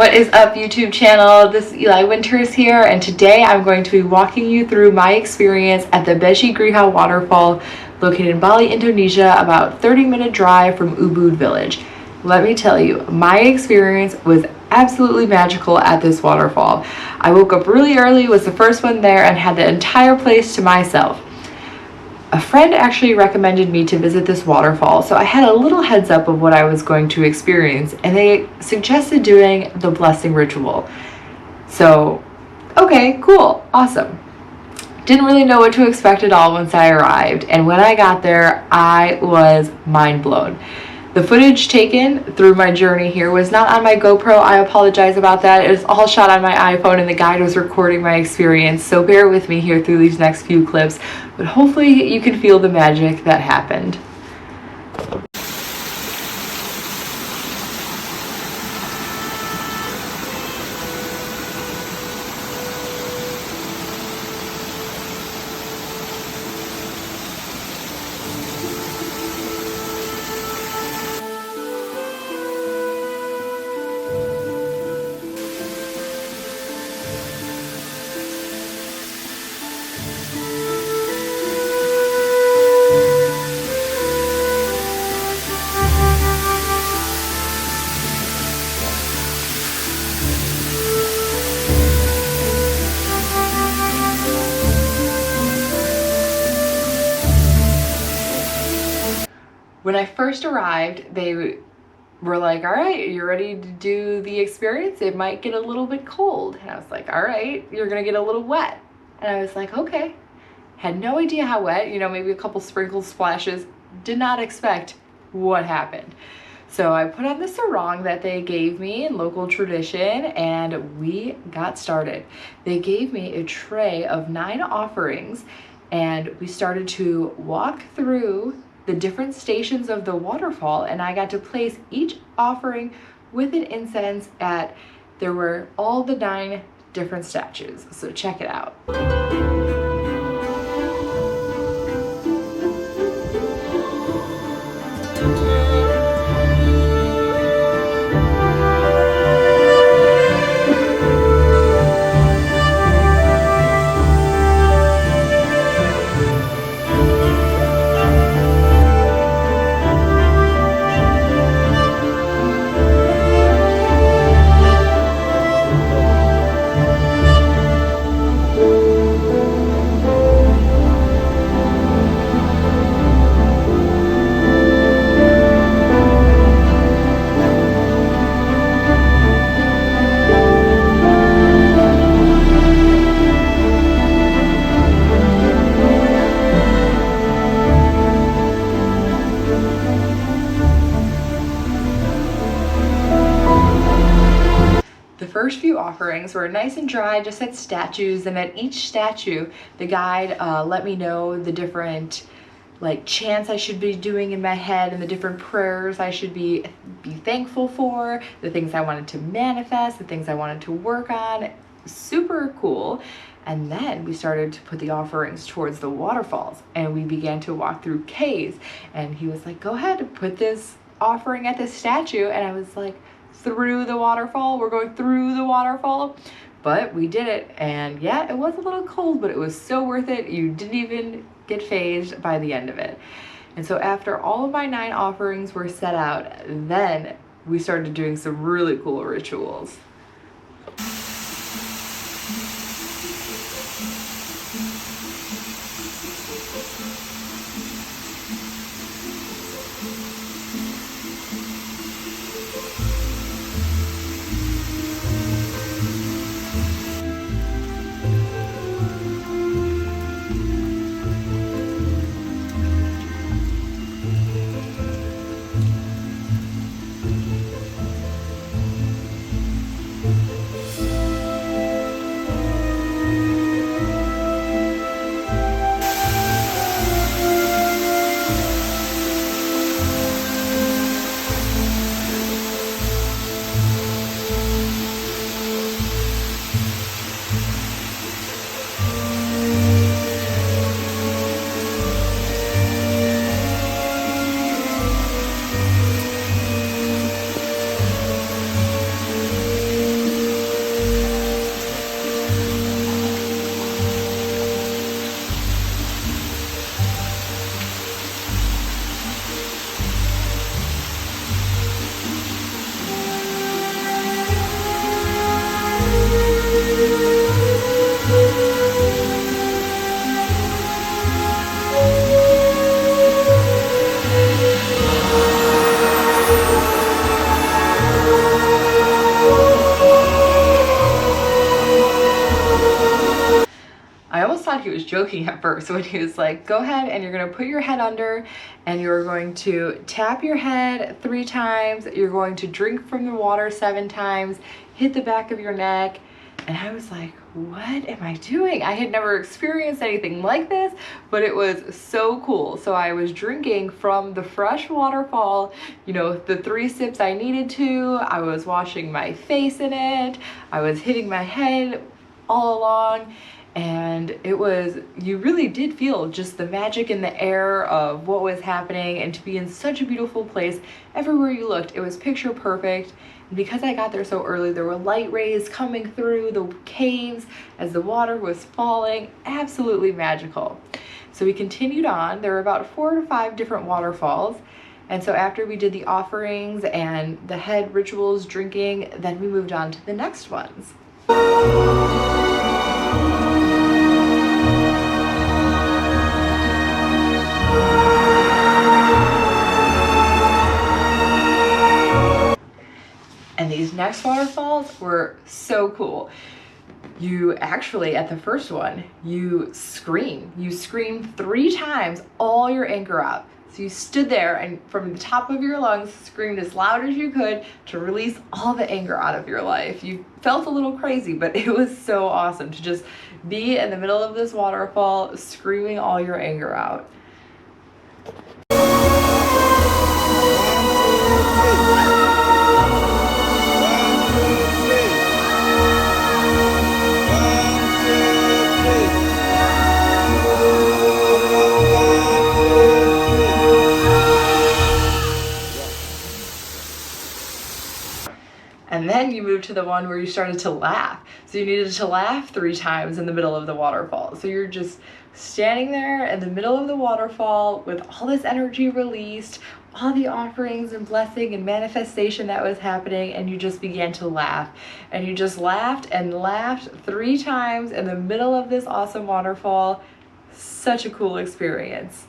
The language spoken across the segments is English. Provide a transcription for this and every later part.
What is up, YouTube channel? This is Eli Winters here, and today I'm going to be walking you through my experience at the Beji Greya Waterfall located in Bali, Indonesia, about 30-minute drive from Ubud village. Let me tell you, my experience was absolutely magical at this waterfall. I woke up really early, was the first one there, and had the entire place to myself. A friend actually recommended me to visit this waterfall, so I had a little heads up of what I was going to experience, and they suggested doing the blessing ritual. So, okay, cool, awesome. Didn't really know what to expect at all once I arrived, and when I got there, I was mind blown. The footage taken through my journey here was not on my GoPro. I apologize about that. It was all shot on my iPhone and the guide was recording my experience, so bear with me here through these next few clips, but hopefully you can feel the magic that happened. When I first arrived, they were like, all right, you're ready to do the experience? It might get a little bit cold. And I was like, all right, you're gonna get a little wet. And I was like, okay. Had no idea how wet, maybe a couple sprinkles, splashes. Did not expect what happened. So I put on the sarong that they gave me in local tradition, and we got started. They gave me a tray of 9 offerings, and we started to walk through the different stations of the waterfall, and I got to place each offering with an incense there were all the 9 different statues. So check it out. The first few offerings were nice and dry, just at statues, and at each statue, the guide let me know the different chants I should be doing in my head and the different prayers I should be thankful for, the things I wanted to manifest, the things I wanted to work on. Super cool. And then we started to put the offerings towards the waterfalls, and we began to walk through caves, and he was like, go ahead, put this offering at this statue, and I was like, through the waterfall? We're going through the waterfall? But we did it, and yeah, it was a little cold, but it was so worth it. You didn't even get phased by the end of it. And so after all of my 9 offerings were set out, then we started doing some really cool rituals. thought he was joking at first when he was like, go ahead and you're gonna put your head under and you're going to tap your head 3 times. You're going to drink from the water 7 times, hit the back of your neck. And I was like, what am I doing? I had never experienced anything like this, but it was so cool. So I was drinking from the fresh waterfall, you know, the 3 sips I needed to. I was washing my face in it. I was hitting my head all along. And it was, you really did feel just the magic in the air of what was happening, and to be in such a beautiful place. Everywhere you looked, it was picture perfect. And because I got there so early, there were light rays coming through the caves as the water was falling. Absolutely magical. So we continued on. There were about 4 to 5 different waterfalls. And so after we did the offerings and the head rituals, drinking, then we moved on to the next ones. And these next waterfalls were so cool. You actually, at the first one, you scream 3 times all your anger out. So you stood there and from the top of your lungs screamed as loud as you could to release all the anger out of your life. You felt a little crazy, but it was so awesome to just be in the middle of this waterfall screaming all your anger out. And then you moved to the one where you started to laugh. So you needed to laugh 3 times in the middle of the waterfall. So you're just standing there in the middle of the waterfall with all this energy released, all the offerings and blessing and manifestation that was happening, and you just began to laugh. And you just laughed and laughed 3 times in the middle of this awesome waterfall. Such a cool experience.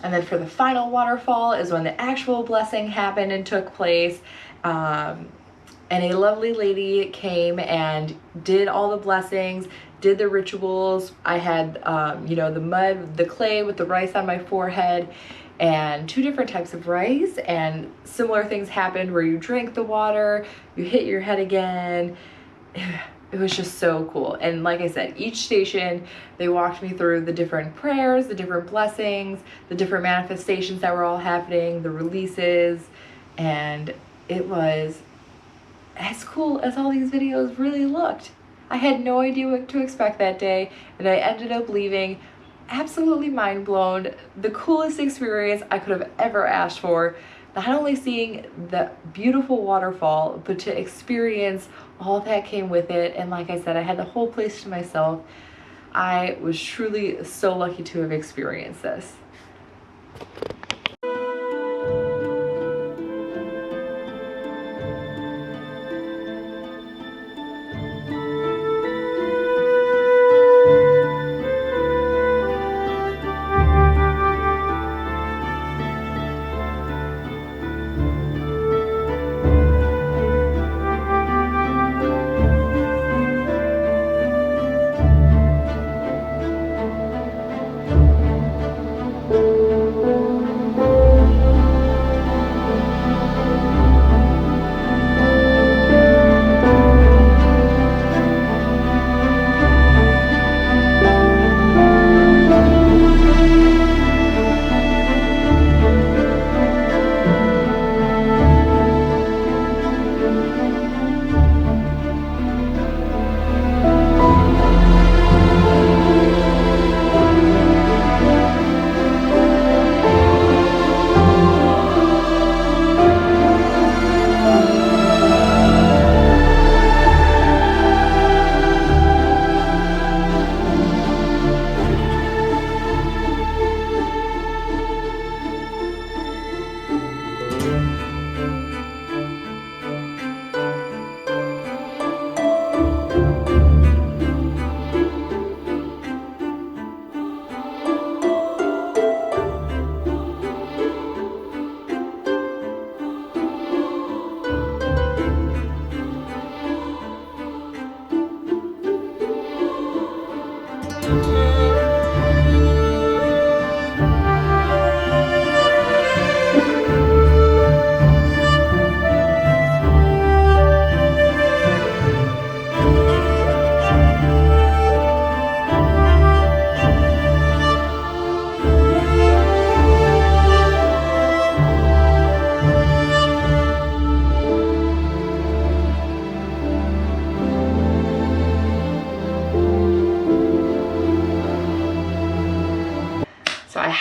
And then for the final waterfall is when the actual blessing happened and took place. And a lovely lady came and did all the blessings, did the rituals. I had, you know, the mud, the clay with the rice on my forehead, and 2 different types of rice. And similar things happened where you drank the water, you hit your head again. It was just so cool. And like I said, each station, they walked me through the different prayers, the different blessings, the different manifestations that were all happening, the releases, and it was as cool as all these videos really looked. I had no idea what to expect that day, and I ended up leaving absolutely mind blown. The coolest experience I could have ever asked for. Not only seeing the beautiful waterfall, but to experience all that came with it. And like I said, I had the whole place to myself. I was truly so lucky to have experienced this.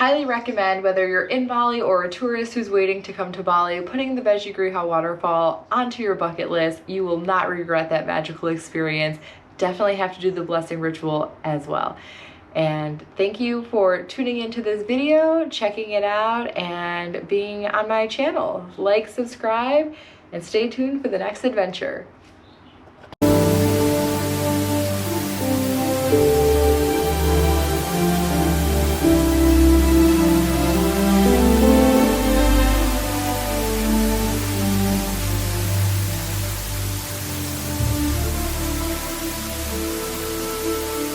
highly recommend, whether you're in Bali or a tourist who's waiting to come to Bali, putting the Beji Greya Waterfall onto your bucket list. You will not regret that magical experience. Definitely have to do the blessing ritual as well. And thank you for tuning into this video, checking it out, and being on my channel. Like, subscribe, and stay tuned for the next adventure.